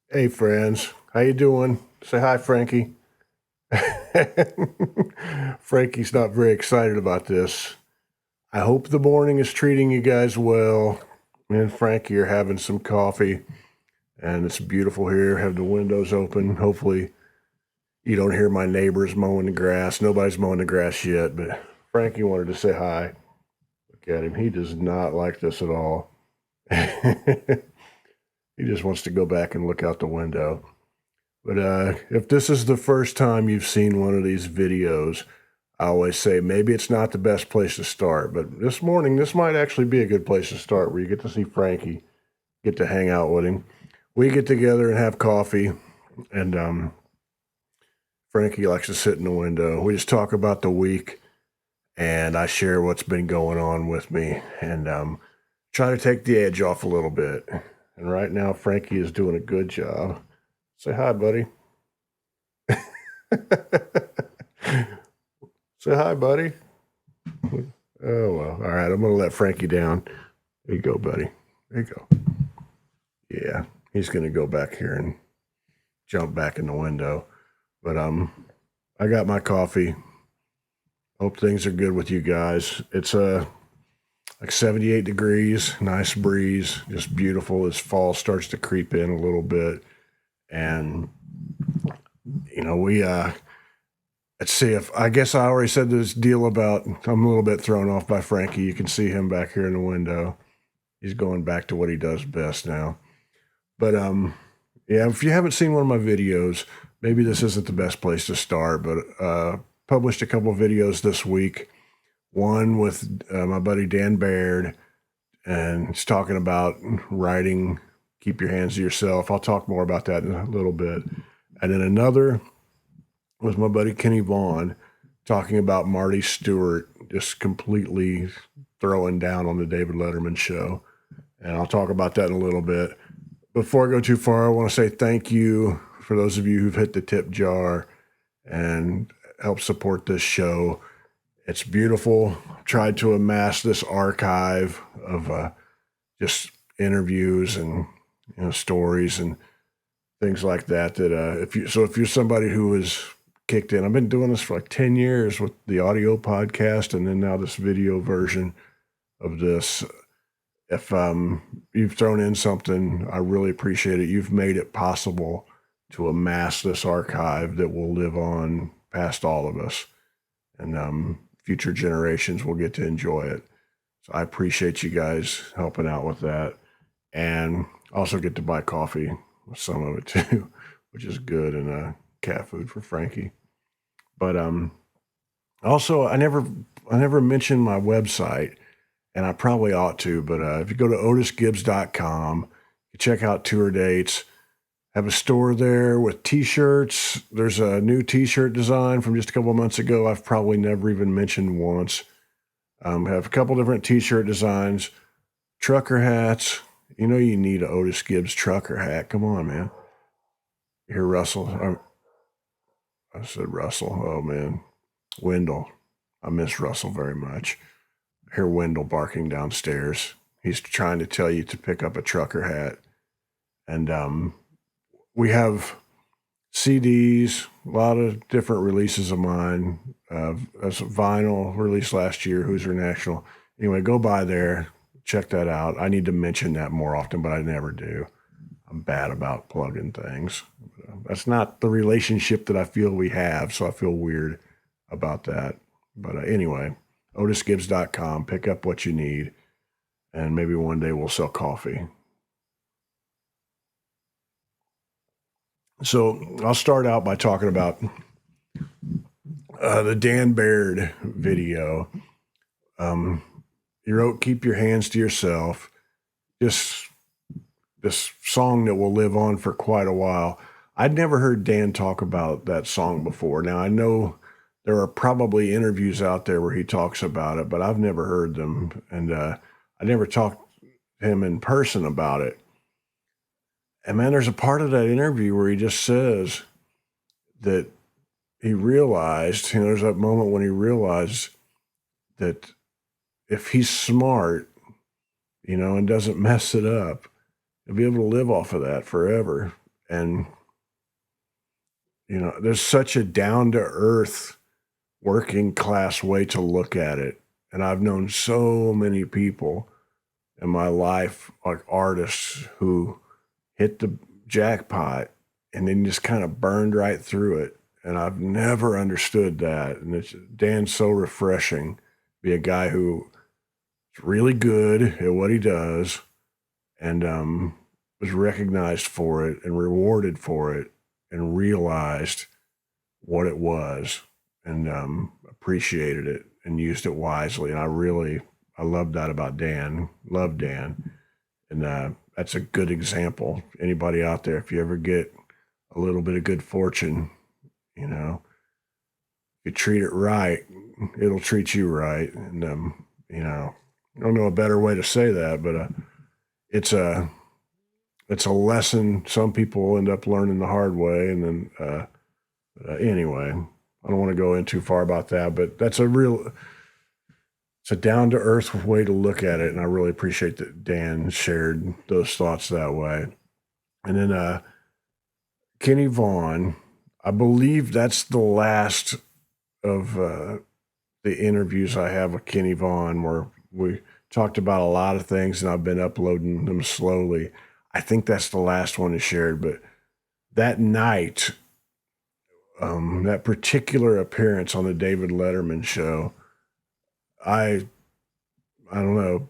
Hey friends, how you doing? Say hi, Frankie. Frankie's not very excited about this. I hope the morning is treating you guys well. Me and Frankie are having some coffee, and it's beautiful here. Have the windows open. Hopefully, you don't hear my neighbors mowing the grass. Nobody's mowing the grass yet, but Frankie wanted to say hi. Look at him. He does not like this at all. He just wants to go back and look out the window. But if this is the first time you've seen one of these videos, I always say maybe it's not the best place to start. But this morning, this might actually be a good place to start where you get to see Frankie, get to hang out with him. We get together and have coffee, and Frankie likes to sit in the window. We just talk about the week, and I share what's been going on with me and try to take the edge off a little bit. And right now, Frankie is doing a good job. Say hi, buddy. Say hi, buddy. Oh, well. All right. I'm going to let Frankie down. There you go, buddy. There you go. Yeah. He's going to go back here and jump back in the window. But I got my coffee. Hope things are good with you guys. It's like 78 degrees, nice breeze, just beautiful as fall starts to creep in a little bit. And, we let's see if I guess I already said this deal about I'm a little bit thrown off by Frankie. You can see him back here in the window. He's going back to what he does best now. But yeah, if you haven't seen one of my videos, maybe this isn't the best place to start, but published a couple of videos this week. One with my buddy Dan Baird, and he's talking about writing, keep your hands to yourself. I'll talk more about that in a little bit. And then another was my buddy Kenny Vaughn talking about Marty Stewart just completely throwing down on the David Letterman show. And I'll talk about that in a little bit. Before I go too far, I want to say thank you for those of you who've hit the tip jar and helped support this show. It's beautiful. I've tried to amass this archive of just interviews and stories and things like that. That if you're somebody who is kicked in, I've been doing this for like 10 years with the audio podcast, and then now this video version of this. If you've thrown in something, I really appreciate it. You've made it possible to amass this archive that will live on past all of us, and future generations will get to enjoy it. So I appreciate you guys helping out with that, and also get to buy coffee with some of it too, which is good, and cat food for Frankie. But also I never mentioned my website, and I probably ought to. But if you go to otisgibbs.com, you check out tour dates. Have a store there with T-shirts. There's a new T-shirt design from just a couple of months ago. I've probably never even mentioned once. Have a couple different T-shirt designs, trucker hats. You need an Otis Gibbs trucker hat. Come on, man. Here, Russell. I said Russell. Oh man, Wendell. I miss Russell very much. I hear Wendell barking downstairs. He's trying to tell you to pick up a trucker hat, and we have CDs, a lot of different releases of mine. As a vinyl release last year, Hoosier National. Anyway, go by there, check that out. I need to mention that more often, but I never do. I'm bad about plugging things. That's not the relationship that I feel we have, so I feel weird about that. But anyway, otisgibbs.com, pick up what you need, and maybe one day we'll sell coffee. So I'll start out by talking about the Dan Baird video. He wrote "Keep Your Hands to Yourself." Just this song that will live on for quite a while. I'd never heard Dan talk about that song before. Now I know there are probably interviews out there where he talks about it, but I've never heard them, and I never talked to him in person about it. And man, there's a part of that interview where he just says that he realized, there's that moment when he realized that if he's smart, and doesn't mess it up, he'll be able to live off of that forever. And, there's such a down to earth working class way to look at it. And I've known so many people in my life, like artists who hit the jackpot and then just kind of burned right through it. And I've never understood that. And Dan's so refreshing. Be a guy who is really good at what he does and was recognized for it and rewarded for it and realized what it was and appreciated it and used it wisely. And I love that about Dan. Love Dan. And that's a good example. Anybody out there, if you ever get a little bit of good fortune, if you treat it right, it'll treat you right. And, I don't know a better way to say that, but it's a lesson some people end up learning the hard way. And then, anyway, I don't want to go in too far about that, but it's a down to earth way to look at it. And I really appreciate that Dan shared those thoughts that way. And then, Kenny Vaughn, I believe that's the last of the interviews I have with Kenny Vaughn, where we talked about a lot of things and I've been uploading them slowly. I think that's the last one he shared, but that night, that particular appearance on the David Letterman show, I don't know.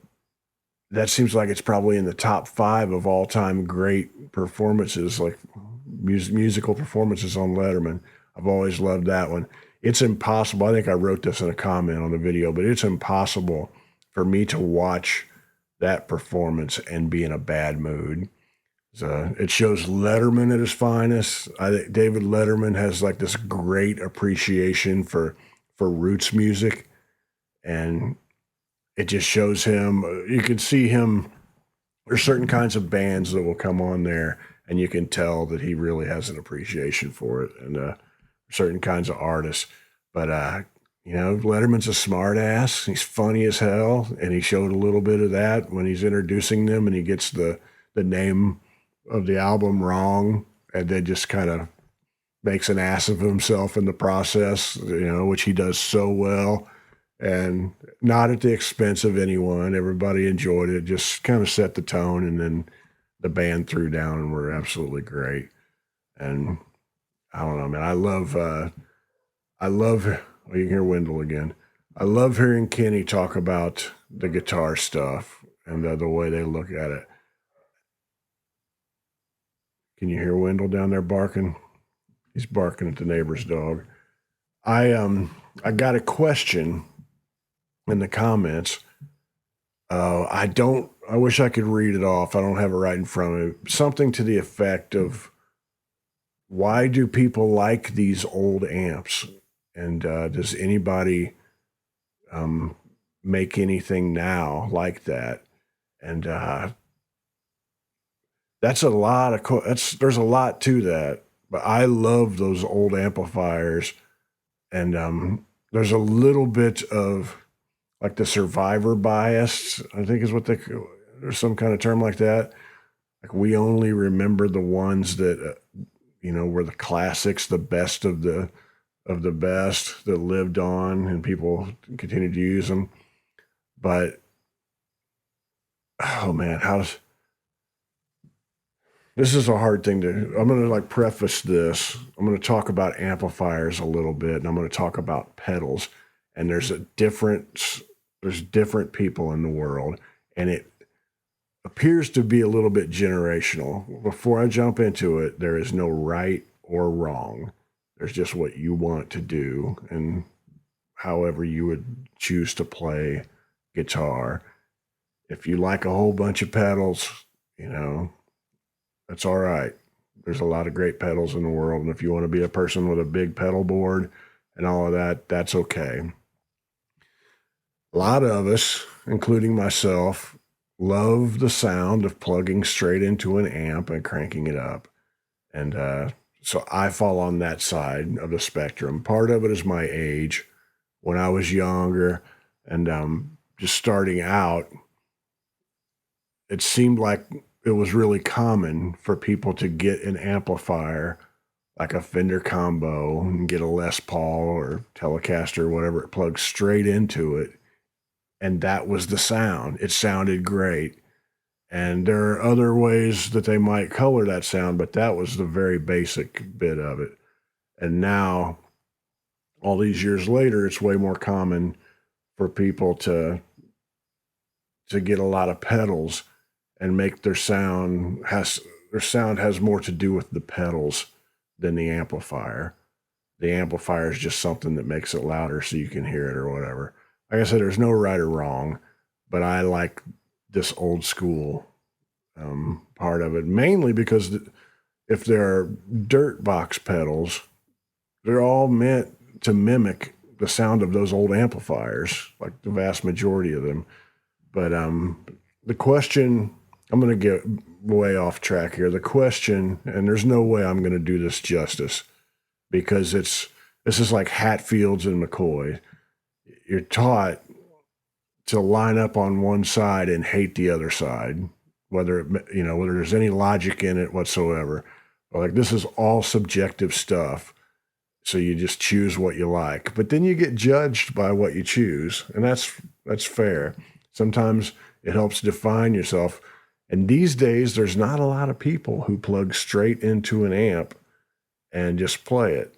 That seems like it's probably in the top 5 of all time great performances, like musical performances on Letterman. I've always loved that one. It's impossible. I think I wrote this in a comment on the video, but it's impossible for me to watch that performance and be in a bad mood. It shows Letterman at his finest. I think David Letterman has like this great appreciation for roots music, and it just shows him. You can see him. There's certain kinds of bands that will come on there, and you can tell that he really has an appreciation for it, and certain kinds of artists. But Letterman's a smart ass. He's funny as hell, and he showed a little bit of that when he's introducing them, and he gets the name of the album wrong, and then just kind of makes an ass of himself in the process, which he does so well, and not at the expense of anyone. Everybody enjoyed it, just kind of set the tone, and then the band threw down and were absolutely great. And I don't know, man, I love, well, you can hear Wendell again. I love hearing Kenny talk about the guitar stuff and the way they look at it. Can you hear Wendell down there barking? He's barking at the neighbor's dog. I got a question in the comments. I wish I could read it off. I don't have it right in front of me. Something to the effect of, why do people like these old amps? And does anybody make anything now like that? And that's a lot of there's a lot to that, but I love those old amplifiers, and there's a little bit of like the survivor bias, I think is what there's some kind of term like that. Like, we only remember the ones that were the classics, the best of the best that lived on, and people continue to use them. But oh man, this is a hard thing I'm going to preface this. I'm going to talk about amplifiers a little bit, and I'm going to talk about pedals. And there's different people in the world, and it appears to be a little bit generational. Before I jump into it, there is no right or wrong. There's just what you want to do, and however you would choose to play guitar. If you like a whole bunch of pedals, that's all right. There's a lot of great pedals in the world. And if you want to be a person with a big pedal board and all of that, that's okay. A lot of us, including myself, love the sound of plugging straight into an amp and cranking it up. And so I fall on that side of the spectrum. Part of it is my age. When I was younger and just starting out, it seemed like it was really common for people to get an amplifier like a Fender combo and get a Les Paul or Telecaster or whatever, it plugs straight into it. And that was the sound. It sounded great. And there are other ways that they might color that sound, but that was the very basic bit of it. And now, all these years later, it's way more common for people to get a lot of pedals and make their sound has more to do with the pedals than the amplifier. The amplifier is just something that makes it louder so you can hear it or whatever. Like I said, there's no right or wrong, but I like this old school part of it, mainly because if there are dirt box pedals, they're all meant to mimic the sound of those old amplifiers, like the vast majority of them. But the question, I'm going to get way off track here. The question, and there's no way I'm going to do this justice, because this is like Hatfields and McCoy. You're taught to line up on one side and hate the other side, whether there's any logic in it whatsoever. Like, this is all subjective stuff. So you just choose what you like, but then you get judged by what you choose, and that's fair. Sometimes it helps define yourself. And these days, there's not a lot of people who plug straight into an amp and just play it.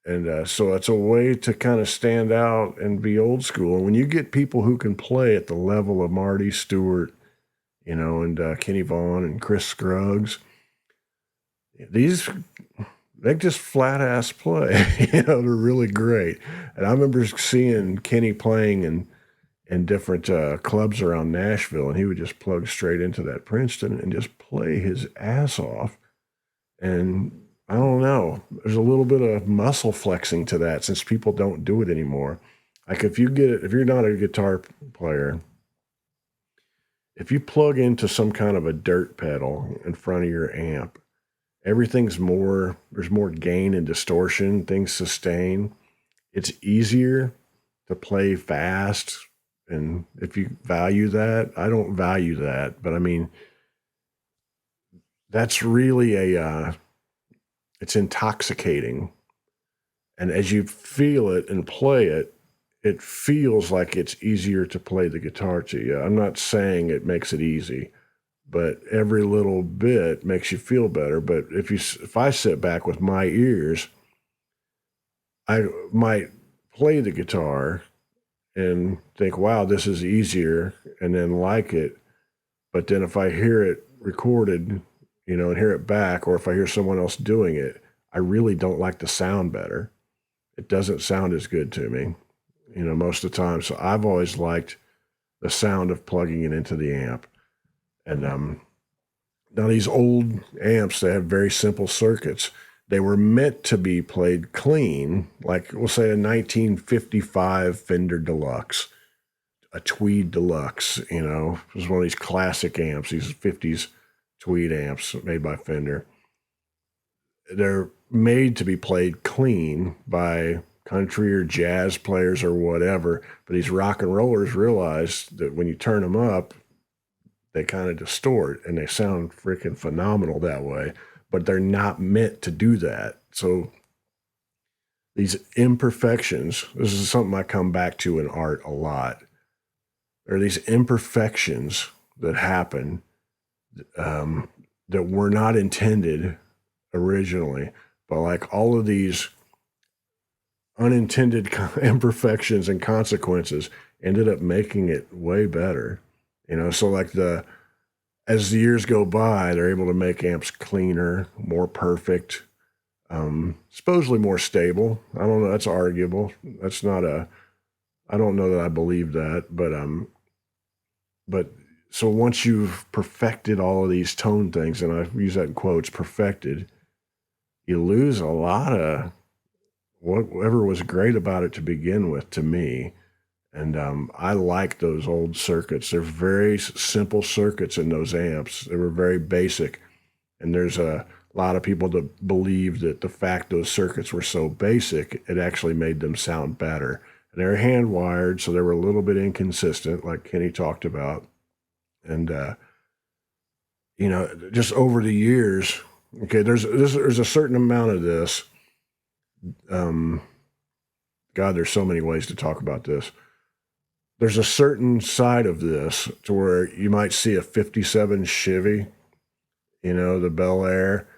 And so it's a way to kind of stand out and be old school. And when you get people who can play at the level of Marty Stewart, and Kenny Vaughan and Chris Scruggs, they just flat ass play. They're really great. And I remember seeing Kenny playing in different clubs around Nashville, and he would just plug straight into that Princeton and just play his ass off. And I don't know, there's a little bit of muscle flexing to that, since people don't do it anymore. Like, if you're not a guitar player, if you plug into some kind of a dirt pedal in front of your amp, there's more gain and distortion, things sustain. It's easier to play fast. And if you value that, I don't value that, but I mean, that's really it's intoxicating. And as you feel it and play it, it feels like it's easier to play the guitar to you. I'm not saying it makes it easy, but every little bit makes you feel better. But if I sit back with my ears, I might play the guitar and think, wow, this is easier, and then like it. But then if I hear it recorded, and hear it back, or if I hear someone else doing it, I really don't like the sound better. It doesn't sound as good to me, most of the time. So I've always liked the sound of plugging it into the amp. And now these old amps, they have very simple circuits. They were meant to be played clean, like we'll say a 1955 Fender Deluxe, a Tweed Deluxe, it was one of these classic amps, these 50s Tweed amps made by Fender. They're made to be played clean by country or jazz players or whatever, but these rock and rollers realize that when you turn them up, they kind of distort, and they sound freaking phenomenal that way, but they're not meant to do that. So these imperfections, this is something I come back to in art a lot. There are these imperfections that happen that were not intended originally, but like all of these unintended imperfections and consequences ended up making it way better. So like as the years go by, they're able to make amps cleaner, more perfect, supposedly more stable. I don't know. That's arguable. I don't know that I believe that, but so once you've perfected all of these tone things, and I use that in quotes, perfected, you lose a lot of whatever was great about it to begin with, to me. And I like those old circuits. They're very simple circuits in those amps. They were very basic. And there's a lot of people that believe that the fact those circuits were so basic, it actually made them sound better. And they're hand wired, so they were a little bit inconsistent, like Kenny talked about. And, just over the years, okay, there's a certain amount of this. God, there's so many ways to talk about this. There's a certain side of this to where you might see a 57 Chevy, the Bel Air.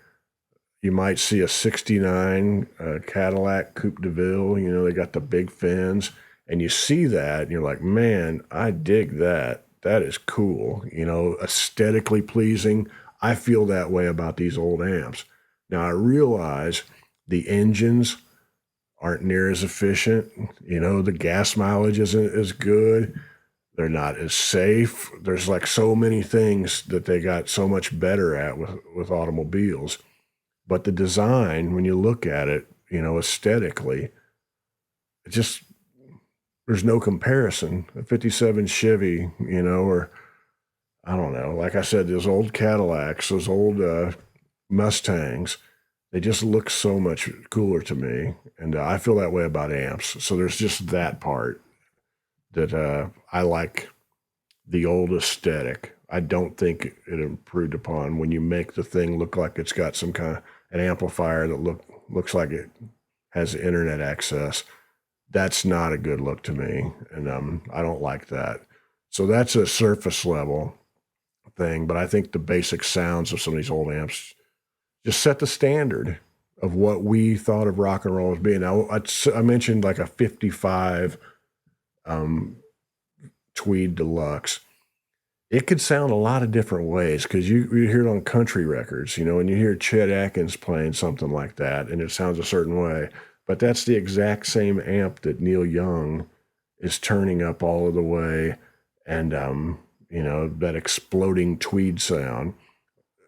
You might see a 69 Cadillac Coupe de Ville. They got the big fins. And you see that, and you're like, man, I dig that. That is cool. Aesthetically pleasing. I feel that way about these old amps. Now, I realize the engines aren't near as efficient. The gas mileage isn't as good. They're not as safe. There's like so many things that they got so much better at with automobiles. But the design, when you look at it, aesthetically, it just, there's no comparison. A 57 Chevy, or I don't know. Like I said, those old Cadillacs, those old Mustangs, they just look so much cooler to me. And I feel that way about amps. So there's just that part that I like the old aesthetic. I don't think it improved upon when you make the thing look like it's got some kind of an amplifier that looks like it has internet access. That's not a good look to me, and I don't like that. So that's a surface level thing, but I think the basic sounds of some of these old amps just set the standard of what we thought of rock and roll as being. Now, I mentioned like a 55 Tweed Deluxe. It could sound a lot of different ways because you hear it on country records, and you hear Chet Atkins playing something like that, and it sounds a certain way. But that's the exact same amp that Neil Young is turning up all of the way, and that exploding tweed sound.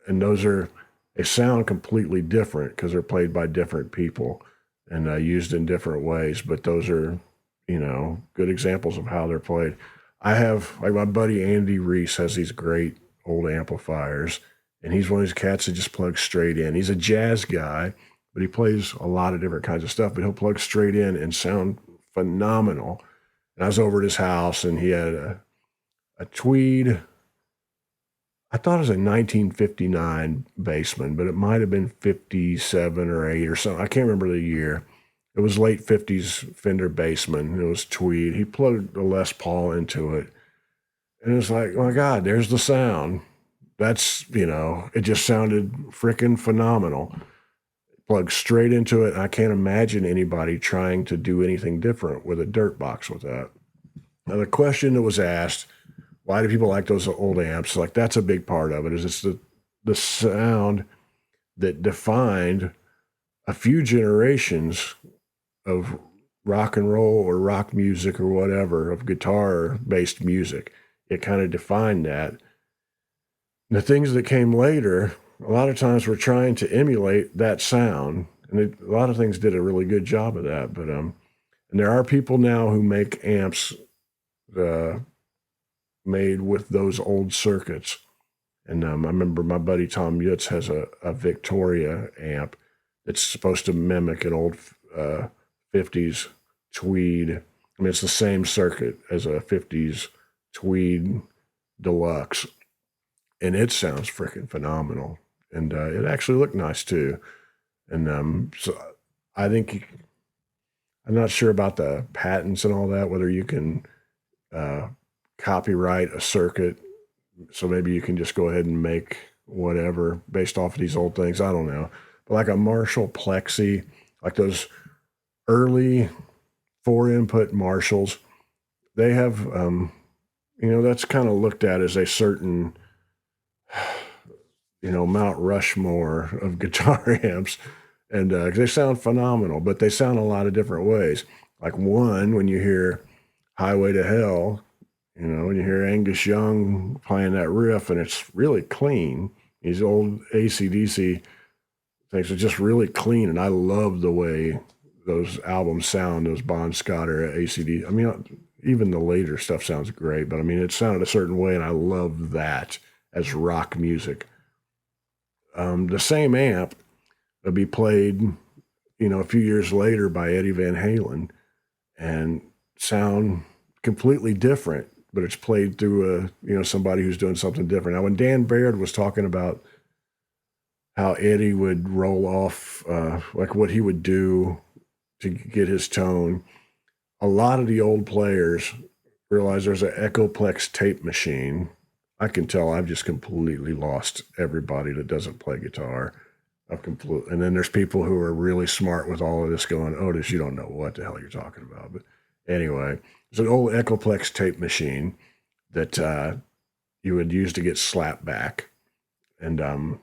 And they sound completely different because they're played by different people and used in different ways. But those are, good examples of how they're played. I have, like, my buddy Andy Reese has these great old amplifiers, and he's one of these cats that just plugs straight in. He's a jazz guy, but he plays a lot of different kinds of stuff, but he'll plug straight in and sound phenomenal. And I was over at his house, and he had a Tweed. I thought it was a 1959 Bassman, but it might have been 57 or 8 or something. I can't remember the year. It was late 50s Fender Bassman. It was Tweed. He plugged a Les Paul into it. And it was like, oh my God, there's the sound. That's, it just sounded freaking phenomenal. Plugged straight into it. I can't imagine anybody trying to do anything different with a dirt box with that. Now, the question that was asked, why do people like those old amps? Like, that's a big part of it, is it's the sound that defined a few generations of rock and roll or rock music or whatever, of guitar-based music. It kind of defined that. The things that came later, a lot of times we're trying to emulate that sound, and a lot of things did a really good job of that. But and there are people now who make amps made with those old circuits. And I remember my buddy Tom Yutz has a Victoria amp that's supposed to mimic an old 50s Tweed. I mean, it's the same circuit as a 50s Tweed Deluxe, and it sounds freaking phenomenal. And it actually looked nice too. And so I think, I'm not sure about the patents and all that, whether you can copyright a circuit. So maybe you can just go ahead and make whatever based off of these old things. I don't know. But like a Marshall Plexi, like those early 4-input Marshalls, they have, that's kind of looked at as a certain, Mount Rushmore of guitar amps. And they sound phenomenal, but they sound a lot of different ways. Like one, when you hear Highway to Hell, when you hear Angus Young playing that riff, and it's really clean. These old AC/DC things are just really clean, and I love the way those albums sound, those Bon Scott or AC/DC. I mean, even the later stuff sounds great, but I mean, it sounded a certain way, and I love that as rock music. The same amp would be played, a few years later by Eddie Van Halen and sound completely different, but it's played through somebody who's doing something different. Now, when Dan Baird was talking about how Eddie would roll off, like what he would do to get his tone, a lot of the old players realize there's an Echoplex tape machine. I can tell I've just completely lost everybody that doesn't play guitar. And then there's people who are really smart with all of this going, Otis, you don't know what the hell you're talking about. But anyway, it's an old Echoplex tape machine that you would use to get slap back. And a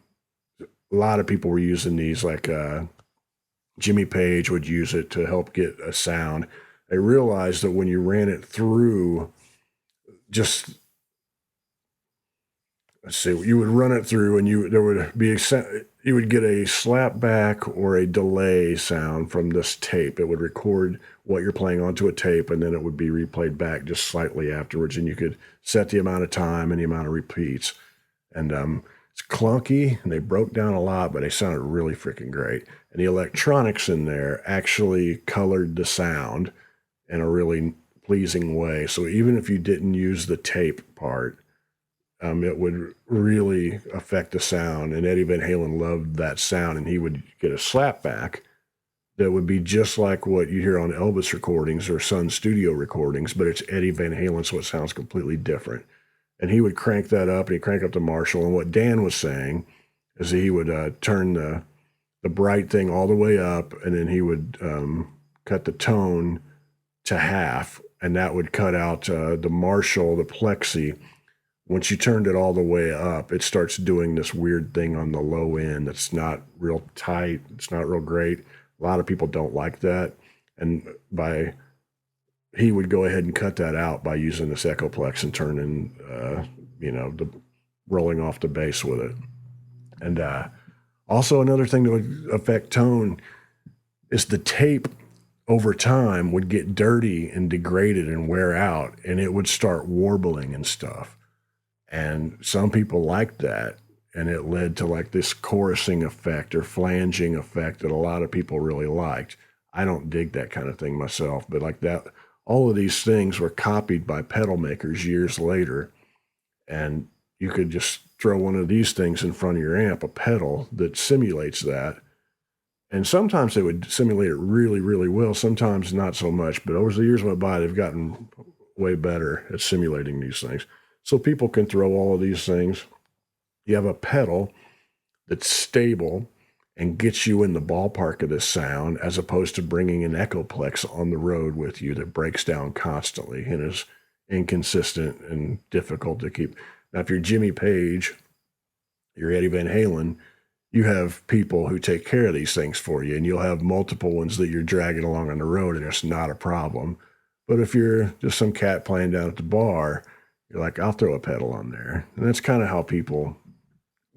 lot of people were using these, like Jimmy Page would use it to help get a sound. They realized that when you ran it through, you would run it through and you would get a slap back or a delay sound from this tape. It would record what you're playing onto a tape, and then it would be replayed back just slightly afterwards, and you could set the amount of time and the amount of repeats. And it's clunky, and they broke down a lot, but they sounded really freaking great. And the electronics in there actually colored the sound in a really pleasing way. So even if you didn't use the tape part, it would really affect the sound. And Eddie Van Halen loved that sound, and he would get a slapback that would be just like what you hear on Elvis recordings or Sun Studio recordings, but it's Eddie Van Halen, so it sounds completely different. And he would crank that up, and he'd crank up the Marshall. And what Dan was saying is that he would turn the bright thing all the way up, and then he would cut the tone to half, and that would cut out the Marshall, the plexi. Once you turned it all the way up, it starts doing this weird thing on the low end that's not real tight. It's not real great. A lot of people don't like that. And he would go ahead and cut that out by using this Echoplex and turning, the rolling off the bass with it. And also another thing that would affect tone is the tape over time would get dirty and degraded and wear out, and it would start warbling and stuff. And some people liked that, and it led to like this chorusing effect or flanging effect that a lot of people really liked. I don't dig that kind of thing myself, but like that, all of these things were copied by pedal makers years later, and you could just throw one of these things in front of your amp, a pedal that simulates that. And sometimes they would simulate it really, really well, sometimes not so much, but over the years went by, they've gotten way better at simulating these things. So people can throw all of these things. You have a pedal that's stable and gets you in the ballpark of this sound, as opposed to bringing an Echoplex on the road with you that breaks down constantly and is inconsistent and difficult to keep. Now, if you're Jimmy Page, you're Eddie Van Halen, you have people who take care of these things for you, and you'll have multiple ones that you're dragging along on the road, and it's not a problem. But if you're just some cat playing down at the bar, you're like, I'll throw a pedal on there. And that's kind of how people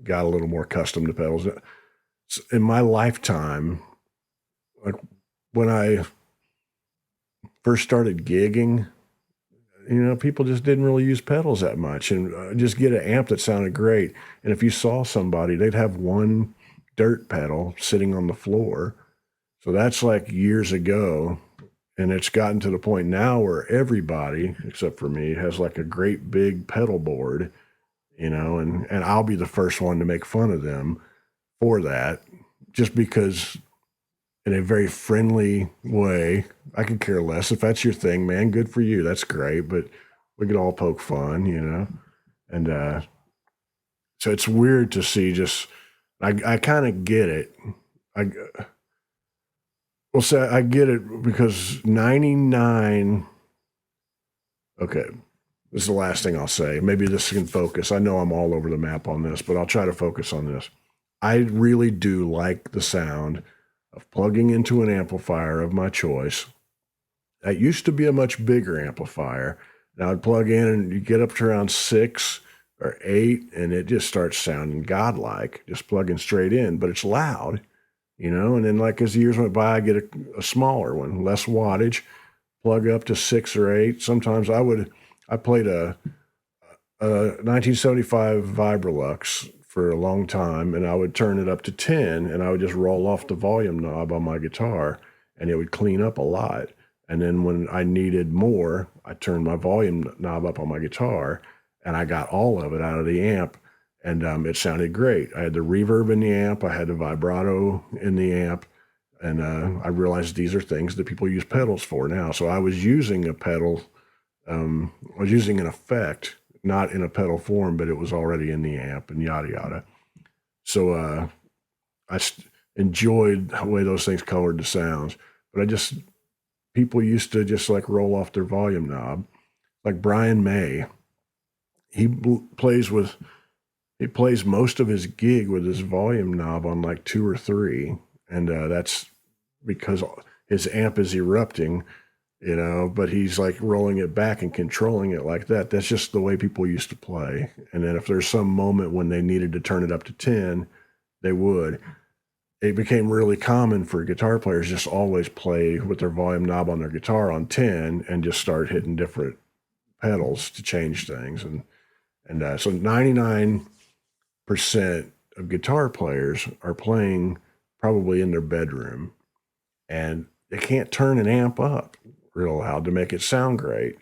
got a little more accustomed to pedals. In my lifetime, like when I first started gigging, people just didn't really use pedals that much, and just get an amp that sounded great. And if you saw somebody, they'd have one dirt pedal sitting on the floor. So that's like years ago. And it's gotten to the point now where everybody, except for me, has like a great big pedal board, and I'll be the first one to make fun of them for that, just because in a very friendly way. I could care less. If that's your thing, man, good for you. That's great. But we could all poke fun, And so it's weird to see I kind of get it. Well, so I get it because 99. Okay, this is the last thing I'll say. Maybe this can focus. I know I'm all over the map on this, but I'll try to focus on this. I really do like the sound of plugging into an amplifier of my choice. That used to be a much bigger amplifier. Now I'd plug in and you get up to around 6 or 8, and it just starts sounding godlike, just plugging straight in, but it's loud. And then like as the years went by, I get a smaller one, less wattage, plug up to 6 or 8. Sometimes I played a 1975 Vibrolux for a long time, and I would turn it up to 10, and I would just roll off the volume knob on my guitar, and it would clean up a lot. And then when I needed more, I turned my volume knob up on my guitar, and I got all of it out of the amp, and it sounded great. I had the reverb in the amp, I had the vibrato in the amp, and I realized these are things that people use pedals for now. So I was using a pedal, I was using an effect, not in a pedal form, but it was already in the amp and yada yada. So enjoyed the way those things colored the sounds, but people used to just like roll off their volume knob. Like Brian May, he plays most of his gig with his volume knob on like 2 or 3, and that's because his amp is erupting, but he's like rolling it back and controlling it like that. That's just the way people used to play. And then if there's some moment when they needed to turn it up to 10, they would. It became really common for guitar players just always play with their volume knob on their guitar on 10 and just start hitting different pedals to change things. And so 99% of guitar players are playing probably in their bedroom, and they can't turn an amp up real loud to make it sound great.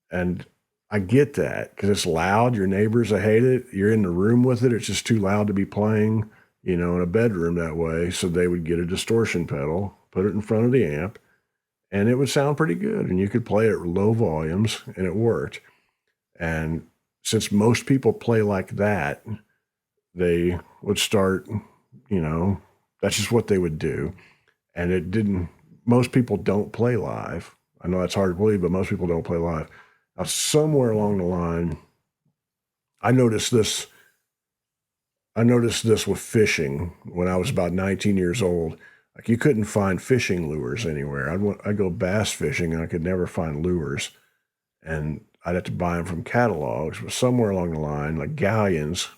And I get that because it's loud. Your neighbors, hate it. You're in the room with it. It's just too loud to be playing, in a bedroom that way. So they would get a distortion pedal, put it in front of the amp, and it would sound pretty good. And you could play it at low volumes, and it worked. And since most people play like that, they would start, that's just what they would do. And most people don't play live. I know that's hard to believe, but most people don't play live. Now, somewhere along the line, I noticed this with fishing when I was about 19 years old. Like, you couldn't find fishing lures anywhere. I'd go bass fishing and I could never find lures, and I'd have to buy them from catalogs. But somewhere along the line, like galleons,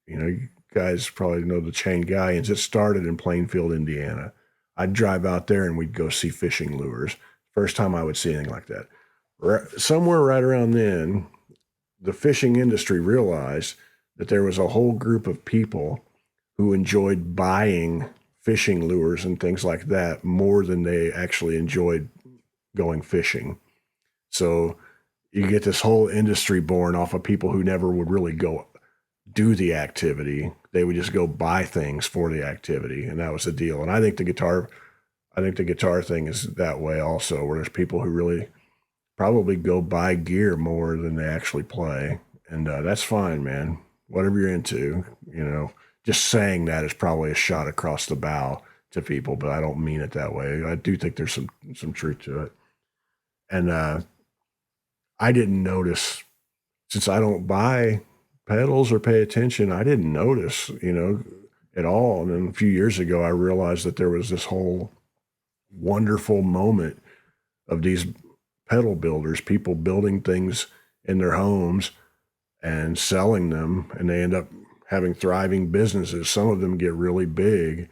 you guys probably know the chain galleons. It started in Plainfield, Indiana. I'd drive out there and we'd go see fishing lures. First time I would see anything like that. Somewhere right around then, the fishing industry realized that there was a whole group of people who enjoyed buying fishing lures and things like that more than they actually enjoyed going fishing. So you get this whole industry born off of people who never would really go do the activity. They would just go buy things for the activity, and that was the deal. And I think the guitar thing is that way also, where there's people who really probably go buy gear more than they actually play. And that's fine, man. Whatever you're into, just saying that is probably a shot across the bow to people, but I don't mean it that way. I do think there's some truth to it. And I didn't notice, since I don't buy pedals or pay attention, I didn't notice, at all. And then a few years ago, I realized that there was this whole wonderful moment of these pedal builders, people building things in their homes and selling them, and they end up having thriving businesses. Some of them get really big,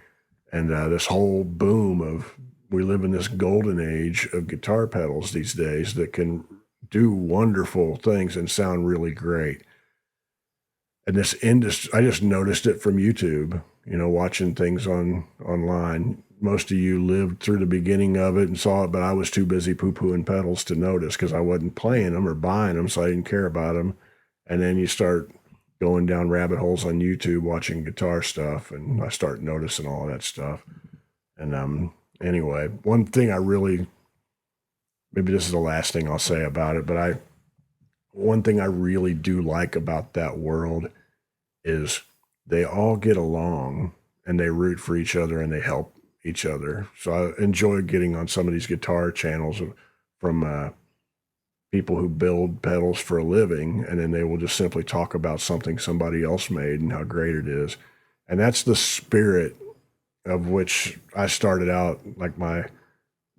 and this whole boom of, we live in this golden age of guitar pedals these days that can do wonderful things and sound really great. And this industry, I just noticed it from YouTube, watching things online. Most of you lived through the beginning of it and saw it, but I was too busy poo-pooing pedals to notice because I wasn't playing them or buying them, so I didn't care about them. And then you start going down rabbit holes on YouTube watching guitar stuff, and I start noticing all of that stuff. And anyway, one thing maybe this is the last thing I'll say about it, but one thing I really do like about that world is they all get along and they root for each other and they help each other. So I enjoy getting on some of these guitar channels from people who build pedals for a living, and then they will just simply talk about something somebody else made and how great it is. And that's the spirit of which I started out, like my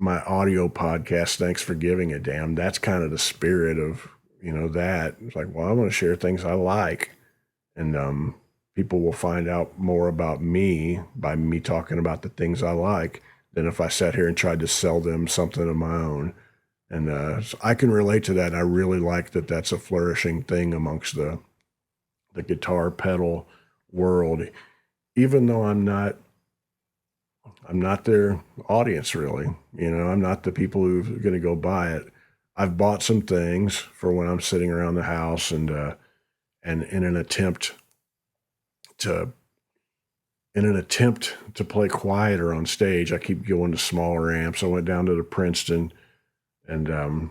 audio podcast, Thanks for Giving a Damn. That's kind of the spirit of, that. It's like, well, I want to share things I like. And people will find out more about me by me talking about the things I like than if I sat here and tried to sell them something of my own. And so I can relate to that. And I really like that that's a flourishing thing amongst the guitar pedal world. Even though I'm I'm not their audience really. I'm not the people who are going to go buy it. I've bought some things for when I'm sitting around the house and to in an attempt to play quieter on stage, I keep going to smaller amps. I went down to the Princeton, and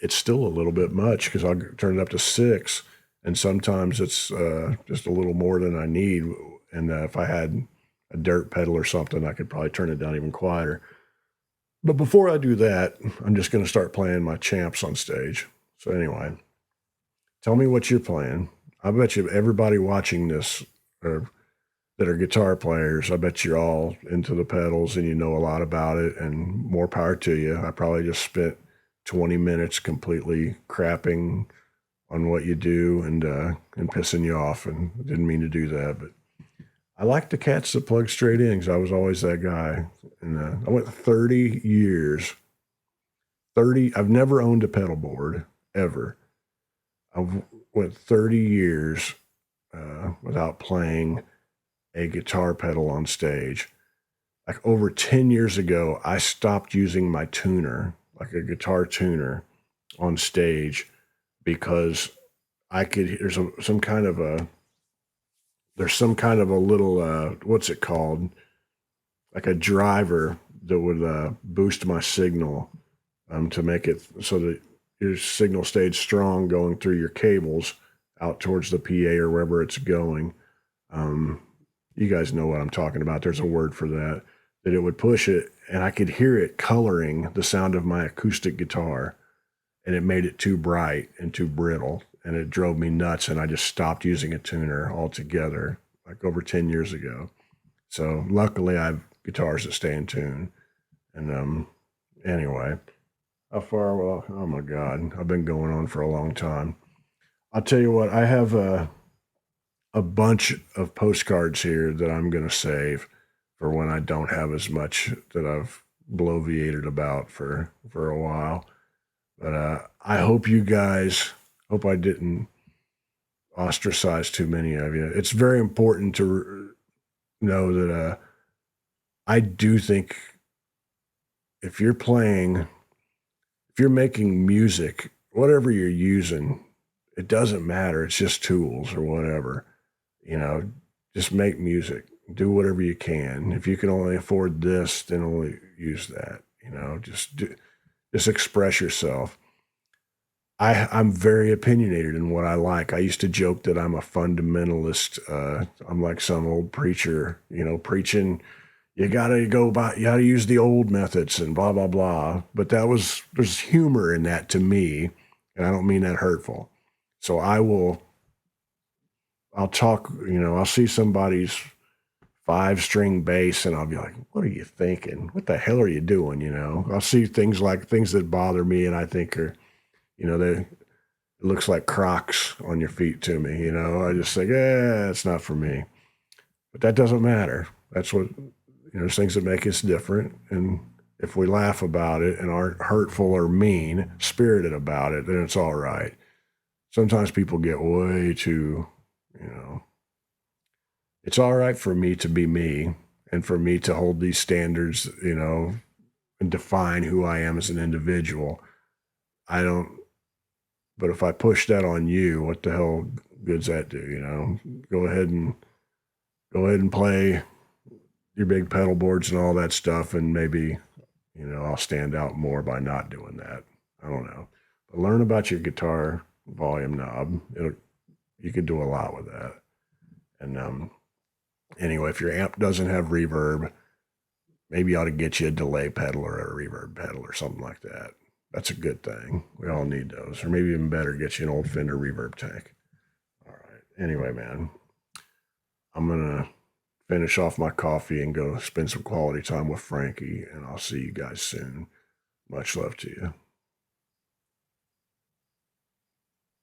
it's still a little bit much because I'll turn it up to 6, and sometimes it's just a little more than I need. And if I had a dirt pedal or something, I could probably turn it down even quieter. But before I do that, I'm just going to start playing my champs on stage. So anyway, tell me what you're playing. I bet you everybody watching this that are guitar players, I bet you're all into the pedals and you know a lot about it, and more power to you. I probably just spent 20 minutes completely crapping on what you do and pissing you off, and didn't mean to do that. But I like the cats that plug straight in because I was always that guy. And I went 30 years. I've never owned a pedal board ever. I went 30 years without playing a guitar pedal on stage. Like over 10 years ago, I stopped using my tuner, like a guitar tuner, on stage because there's some kind of a little what's it called? Like a driver that would boost my signal to make it so that your signal stayed strong going through your cables out towards the PA or wherever it's going. You guys know what I'm talking about. There's a word for that. That it would push it, and I could hear it coloring the sound of my acoustic guitar, and it made it too bright and too brittle, and it drove me nuts, and I just stopped using a tuner altogether, like over 10 years ago. So luckily, I have guitars that stay in tune. And anyway, how far? Well, oh my God, I've been going on for a long time. I'll tell you what, I have a bunch of postcards here that I'm going to save for when I don't have as much that I've bloviated about for a while. But I hope hope I didn't ostracize too many of you. It's very important to know that I do think if you're making music, whatever you're using, it doesn't matter. It's just tools or whatever. Just make music. Do whatever you can. If you can only afford this, then only use that. Just express yourself. I'm very opinionated in what I like. I used to joke that I'm a fundamentalist. I'm like some old preacher, preaching. You gotta use the old methods and blah blah blah. But there's humor in that to me, and I don't mean that hurtful. So I'll talk. I'll see somebody's 5-string bass, and I'll be like, "What are you thinking? What the hell are you doing?" I'll see things that bother me, and I think are, it looks like Crocs on your feet to me. I just think, it's not for me. But that doesn't matter. That's what there's things that make us different, and if we laugh about it and aren't hurtful or mean spirited about it, then it's all right. Sometimes people get way too, it's all right for me to be me and for me to hold these standards, and define who I am as an individual. But if I push that on you, what the hell good's that do? Go ahead and play your big pedal boards and all that stuff, and maybe, I'll stand out more by not doing that. I don't know. But learn about your guitar volume knob. You could do a lot with that. And anyway, if your amp doesn't have reverb, maybe you ought to get you a delay pedal or a reverb pedal or something like that. That's a good thing. We all need those. Or maybe even better, get you an old Fender reverb tank. All right. Anyway, man, I'm going to finish off my coffee and go spend some quality time with Frankie, and I'll see you guys soon. Much love to you.